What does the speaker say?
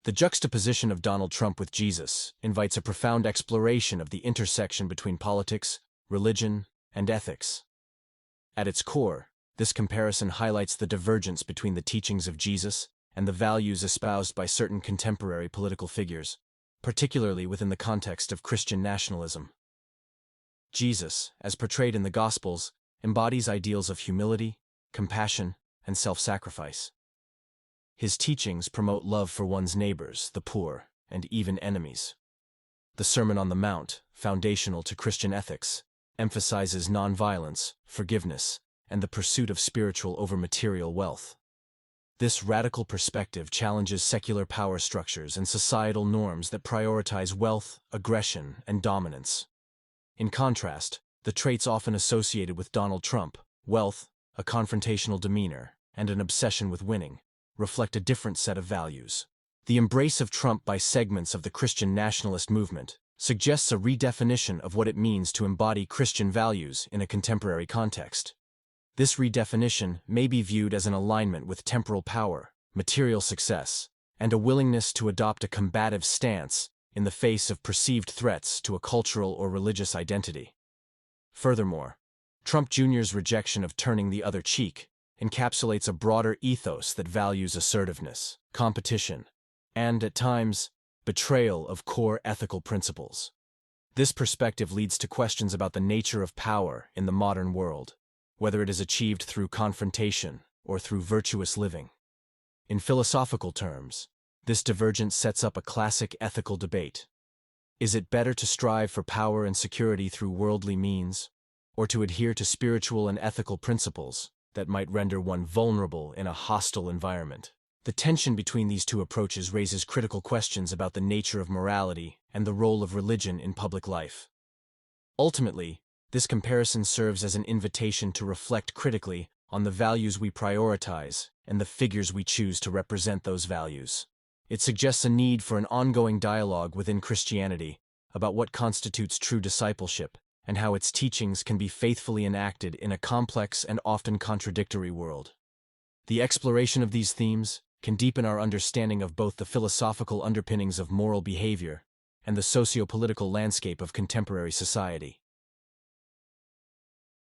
The juxtaposition of Donald Trump with Jesus invites a profound exploration of the intersection between politics, religion, and ethics. At its core, this comparison highlights the divergence between the teachings of Jesus and the values espoused by certain contemporary political figures, particularly within the context of Christian nationalism. Jesus, as portrayed in the Gospels, embodies ideals of humility, compassion, and self-sacrifice. His teachings promote love for one's neighbors, the poor, and even enemies. The Sermon on the Mount, foundational to Christian ethics, emphasizes nonviolence, forgiveness, and the pursuit of spiritual over material wealth. This radical perspective challenges secular power structures and societal norms that prioritize wealth, aggression, and dominance. In contrast, the traits often associated with Donald Trump, wealth, a confrontational demeanor, and an obsession with winning, reflect a different set of values. The embrace of Trump by segments of the Christian nationalist movement suggests a redefinition of what it means to embody Christian values in a contemporary context. This redefinition may be viewed as an alignment with temporal power, material success, and a willingness to adopt a combative stance in the face of perceived threats to a cultural or religious identity. Furthermore, Trump Jr.'s rejection of turning the other cheek encapsulates a broader ethos that values assertiveness, competition, and, at times, betrayal of core ethical principles. This perspective leads to questions about the nature of power in the modern world, whether it is achieved through confrontation or through virtuous living. In philosophical terms, this divergence sets up a classic ethical debate. Is it better to strive for power and security through worldly means, or to adhere to spiritual and ethical principles that might render one vulnerable in a hostile environment? The tension between these two approaches raises critical questions about the nature of morality and the role of religion in public life. Ultimately, this comparison serves as an invitation to reflect critically on the values we prioritize and the figures we choose to represent those values. It suggests a need for an ongoing dialogue within Christianity about what constitutes true discipleship and how its teachings can be faithfully enacted in a complex and often contradictory world. The exploration of these themes can deepen our understanding of both the philosophical underpinnings of moral behavior and the socio-political landscape of contemporary society.